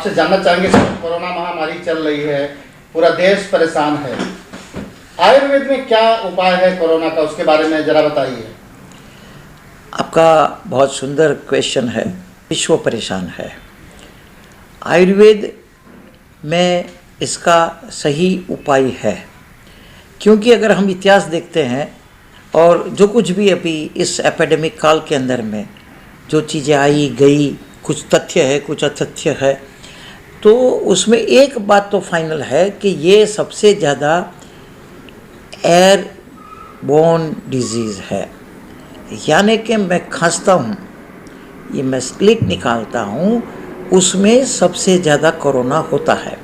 आपसे जानना चाहेंगे सर, कोरोना महामारी चल रही है, पूरा देश परेशान है, आयुर्वेद में क्या उपाय है कोरोना का, उसके बारे में जरा बताइए। आपका बहुत सुंदर क्वेश्चन है। विश्व परेशान है, आयुर्वेद में इसका सही उपाय है, क्योंकि अगर हम इतिहास देखते हैं और जो कुछ भी अभी इस एपिडेमिक काल के अंदर में जो चीज़ें आई गई, कुछ तथ्य है कुछ अतथ्य है, तो उसमें एक बात तो फाइनल है कि ये सबसे ज़्यादा एयर बोर्न डिजीज़ है। यानी कि मैं खांसता हूँ, ये मैं स्प्लिट निकालता हूँ, उसमें सबसे ज़्यादा कोरोना होता है,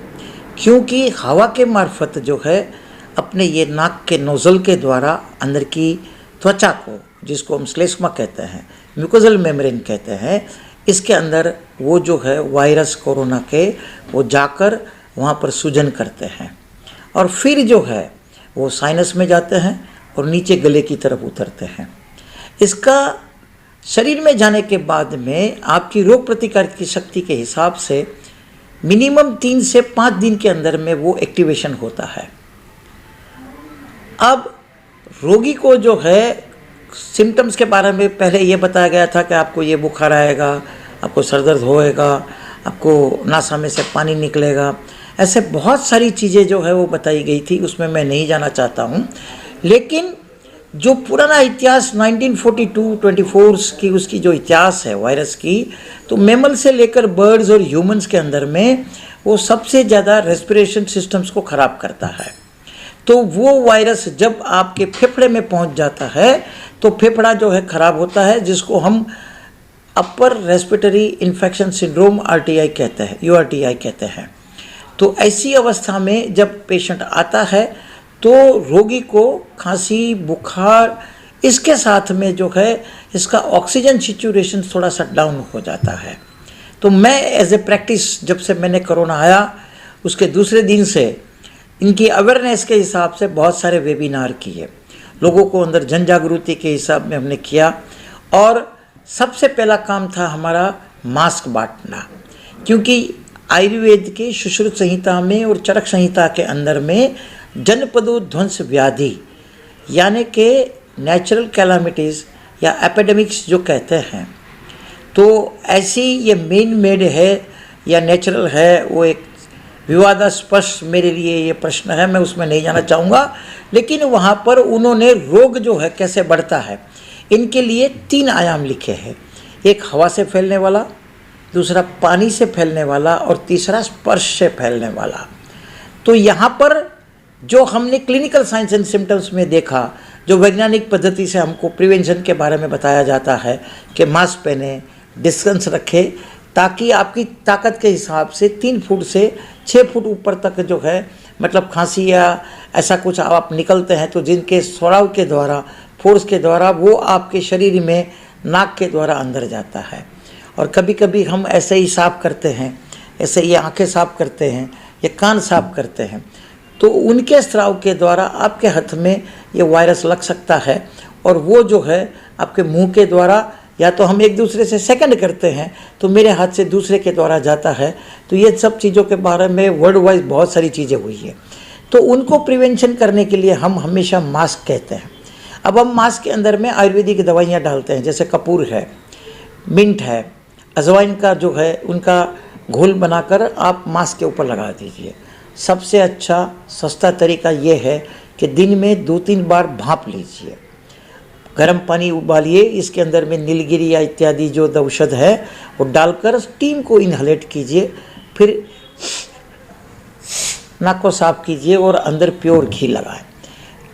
क्योंकि हवा के मार्फत जो है अपने ये नाक के नोज़ल के द्वारा अंदर की त्वचा को, जिसको हम श्लेष्मा कहते हैं, म्यूकोजल मेम्ब्रेन कहते हैं, इसके अंदर वो जो है वायरस कोरोना के वो जाकर वहाँ पर सूजन करते हैं और फिर जो है वो साइनस में जाते हैं और नीचे गले की तरफ उतरते हैं। इसका शरीर में जाने के बाद में आपकी रोग प्रतिकार की शक्ति के हिसाब से मिनिमम 3 से 5 दिन के अंदर में वो एक्टिवेशन होता है। अब रोगी को जो है सिम्टम्स के बारे में पहले ये बताया गया था कि आपको ये बुखार आएगा, आपको सर दर्द होएगा, आपको नासा में से पानी निकलेगा, ऐसे बहुत सारी चीज़ें जो है वो बताई गई थी, उसमें मैं नहीं जाना चाहता हूँ। लेकिन जो पुराना इतिहास 1942-24 की उसकी जो इतिहास है वायरस की, तो मैमल से लेकर बर्ड्स और ह्यूमंस के अंदर में वो सबसे ज़्यादा रेस्पिरेशन सिस्टम्स को ख़राब करता है। तो वो वायरस जब आपके फेफड़े में पहुंच जाता है तो फेफड़ा जो है ख़राब होता है, जिसको हम upper respiratory infection syndrome RTI कहते हैं, URTI कहते हैं। तो ऐसी अवस्था में जब पेशेंट आता है तो रोगी को खांसी, बुखार, इसके साथ में जो है इसका ऑक्सीजन सिचुएशन थोड़ा सा डाउन हो जाता है। तो मैं एज ए प्रैक्टिस, जब से मैंने कोरोना आया उसके दूसरे दिन से इनकी अवेयरनेस के हिसाब से बहुत सारे वेबिनार किए, लोगों को अंदर जन जागृति के हिसाब में हमने किया। और सबसे पहला काम था हमारा मास्क बांटना, क्योंकि आयुर्वेद के सुश्रुत संहिता में और चरक संहिता के अंदर में जनपदोध्वंस व्याधि यानी कि नेचुरल कैलामिटीज़ या एपिडेमिक्स जो कहते हैं, तो ऐसी ये मेन मेड है या नेचुरल है, वो एक विवादास्पद मेरे लिए ये प्रश्न है, मैं उसमें नहीं जाना चाहूँगा। लेकिन वहाँ पर उन्होंने रोग जो है कैसे बढ़ता है, इनके लिए 3 आयाम लिखे हैं। एक हवा से फैलने वाला, दूसरा पानी से फैलने वाला और तीसरा स्पर्श से फैलने वाला। तो यहाँ पर जो हमने क्लिनिकल साइंस एंड सिम्टम्स में देखा, जो वैज्ञानिक पद्धति से हमको प्रिवेंशन के बारे में बताया जाता है कि मास्क पहने, डिस्टेंस रखें, ताकि आपकी ताकत के हिसाब से 3 फुट से 6 फुट ऊपर तक जो है, मतलब खांसी या ऐसा कुछ आप निकलते हैं तो जिनके स्वराव के द्वारा, फोर्स के द्वारा वो आपके शरीर में नाक के द्वारा अंदर जाता है। और कभी कभी हम ऐसे ही साफ करते हैं, ऐसे ये आंखें साफ करते हैं, ये कान साफ करते हैं, तो उनके स्राव के द्वारा आपके हाथ में ये वायरस लग सकता है और वो जो है आपके मुंह के द्वारा, या तो हम एक दूसरे से सेकंड करते हैं तो मेरे हाथ से दूसरे के द्वारा जाता है। तो ये सब चीज़ों के बारे में वर्ल्ड वाइज बहुत सारी चीज़ें हुई है, तो उनको प्रिवेंशन करने के लिए हम हमेशा मास्क कहते हैं। अब हम मास्क के अंदर में आयुर्वेदिक दवाइयाँ डालते हैं, जैसे कपूर है, मिंट है, अजवाइन का जो है उनका घोल बनाकर आप मास्क के ऊपर लगा दीजिए। सबसे अच्छा सस्ता तरीका ये है कि दिन में 2-3 बार भाप लीजिए, गर्म पानी उबालिए, इसके अंदर में नीलगिरी या इत्यादि जो औषध है वो डालकर स्टीम को इनहेलेट कीजिए, फिर नाक को साफ कीजिए और अंदर प्योर घी लगाएं।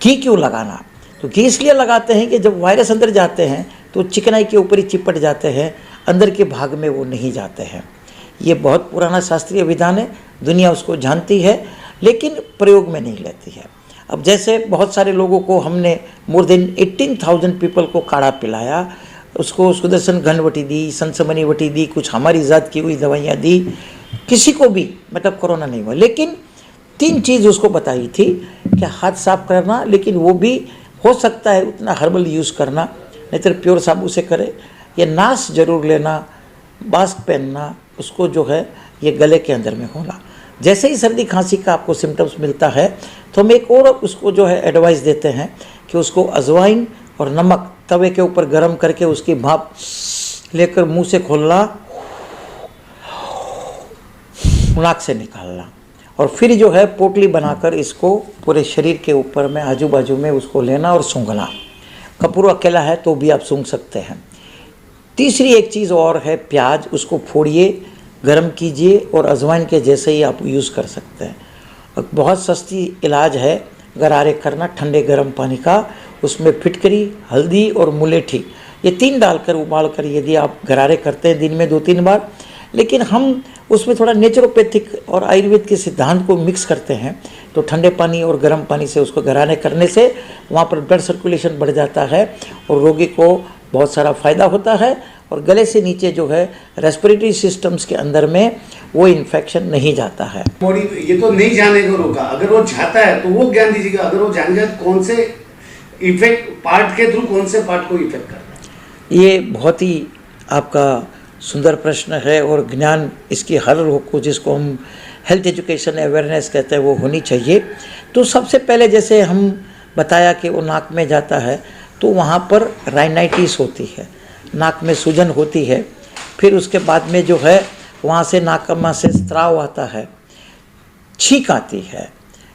घी क्यों लगाना? तो घी इसलिए लगाते हैं कि जब वायरस अंदर जाते हैं तो चिकनाई के ऊपर ही चिपट जाते हैं, अंदर के भाग में वो नहीं जाते हैं। ये बहुत पुराना शास्त्रीय विधान है, दुनिया उसको जानती है लेकिन प्रयोग में नहीं लेती है। अब जैसे बहुत सारे लोगों को हमने मोर देन 18,000 पीपल को काढ़ा पिलाया, उसको सुदर्शन घनवटी दी, संसमनी वटी दी, कुछ हमारी ईजाद की हुई दवाइयाँ दी, किसी को भी मतलब कोरोना नहीं हुआ। लेकिन 3 चीज़ उसको बताई थी कि हाथ साफ करना, लेकिन वो भी हो सकता है उतना हर्बल यूज़ करना, नहीं तो प्योर साबुन से करे, ये नाश जरूर लेना, मास्क पहनना, उसको जो है ये गले के अंदर में होना। जैसे ही सर्दी खांसी का आपको सिम्टम्स मिलता है तो हम एक और उसको जो है एडवाइस देते हैं कि उसको अजवाइन और नमक तवे के ऊपर गर्म करके उसकी भाप लेकर मुंह से खोलना, नाक से निकालना, और फिर जो है पोटली बनाकर इसको पूरे शरीर के ऊपर में आजू बाजू में उसको लेना और सूंघना। कपूर अकेला है तो भी आप सूंघ सकते हैं। तीसरी एक चीज़ और है, प्याज, उसको फोड़िए, गर्म कीजिए और अजवाइन के जैसे ही आप यूज़ कर सकते हैं। और बहुत सस्ती इलाज है गरारे करना ठंडे गर्म पानी का, उसमें फिटकरी, हल्दी और मुलेठी ये 3 डालकर उबाल कर यदि आप गरारे करते हैं दिन में 2-3 बार, लेकिन हम उसमें थोड़ा नेचुरोपैथिक और आयुर्वेद के सिद्धांत को मिक्स करते हैं तो ठंडे पानी और गर्म पानी से उसको गरारे करने से वहाँ पर ब्लड सर्कुलेशन बढ़ जाता है और रोगी को बहुत सारा फ़ायदा होता है और गले से नीचे जो है रेस्पिरेटरी सिस्टम्स के अंदर में वो इन्फेक्शन नहीं जाता है। बॉडी ये तो नहीं जाने को रोका, अगर वो जाता है तो वो ज्ञान दीजिएगा, अगर वो जान गया कौन से इफेक्ट पार्ट के थ्रू कौन से पार्ट को इफेक्ट करता है? ये बहुत ही आपका सुंदर प्रश्न है और ज्ञान इसकी हर रोग को, जिसको हम हेल्थ एजुकेशन अवेयरनेस कहते हैं, वो होनी चाहिए। तो सबसे पहले जैसे हम बताया कि वो नाक में जाता है तो वहाँ पर राइनाइटिस होती है, नाक में सूजन होती है, फिर उसके बाद में जो है वहाँ से नाकमा से स्त्राव आता है, छींक आती है।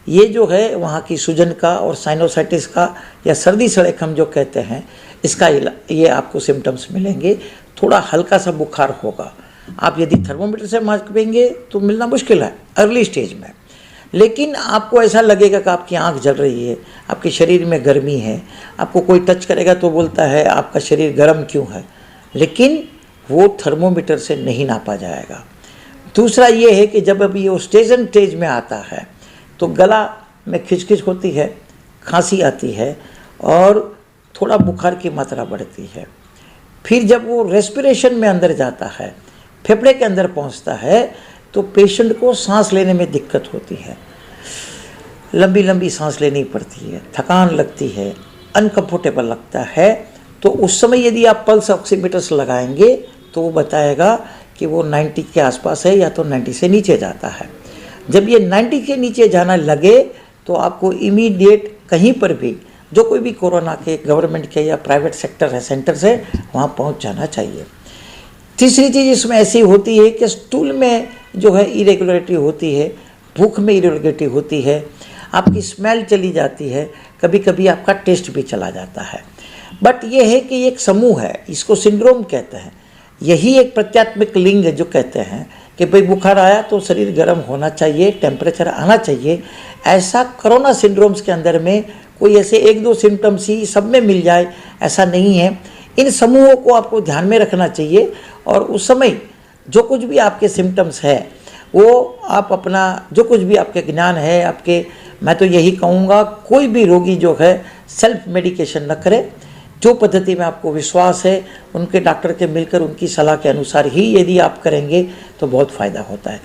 ये जो है वहाँ की सूजन का और साइनोसाइटिस का या सर्दी सड़क हम जो कहते हैं इसका ये आपको सिम्टम्स मिलेंगे। थोड़ा हल्का सा बुखार होगा, आप यदि थर्मोमीटर से मापेंगे तो मिलना मुश्किल है अर्ली स्टेज में, लेकिन आपको ऐसा लगेगा कि आपकी आंख जल रही है, आपके शरीर में गर्मी है, आपको कोई टच करेगा तो बोलता है आपका शरीर गर्म क्यों है, लेकिन वो थर्मोमीटर से नहीं नापा जाएगा। दूसरा ये है कि जब अभी वो स्टेज में आता है तो गला में खिचखिच होती है, खांसी आती है और थोड़ा बुखार की मात्रा बढ़ती है। फिर जब वो रेस्पिरेशन में अंदर जाता है, फेफड़े के अंदर पहुंचता है, तो पेशेंट को सांस लेने में दिक्कत होती है, लंबी लंबी सांस लेनी पड़ती है, थकान लगती है, अनकंफर्टेबल लगता है। तो उस समय यदि आप पल्स ऑक्सीमीटर्स लगाएंगे तो वो बताएगा कि वो 90 के आसपास है या तो 90 से नीचे जाता है। जब ये 90 के नीचे जाना लगे तो आपको इमीडिएट कहीं पर भी जो कोई भी कोरोना के गवर्नमेंट के या प्राइवेट सेक्टर है सेंटर से वहाँ पहुँच जाना चाहिए। तीसरी चीज़ इसमें ऐसी होती है कि स्टूल में जो है इरेगुलरिटी होती है, भूख में इरेगुलरिटी होती है, आपकी स्मेल चली जाती है, कभी कभी आपका टेस्ट भी चला जाता है। बट ये है कि एक समूह है, इसको सिंड्रोम कहते हैं। यही एक प्रत्यात्मक लिंग जो कहते हैं कि भाई बुखार आया तो शरीर गर्म होना चाहिए, टेम्परेचर आना चाहिए। ऐसा कोरोना सिंड्रोम्स के अंदर में कोई ऐसे 1-2 सिम्टम्स ही सब में मिल जाए ऐसा नहीं है। इन समूहों को आपको ध्यान में रखना चाहिए और उस समय जो कुछ भी आपके सिम्टम्स है वो आप अपना जो कुछ भी आपके ज्ञान है आपके, मैं तो यही कहूँगा कोई भी रोगी जो है सेल्फ मेडिकेशन न करे। जो पद्धति में आपको विश्वास है उनके डॉक्टर के मिलकर उनकी सलाह के अनुसार ही यदि आप करेंगे तो बहुत फ़ायदा होता है।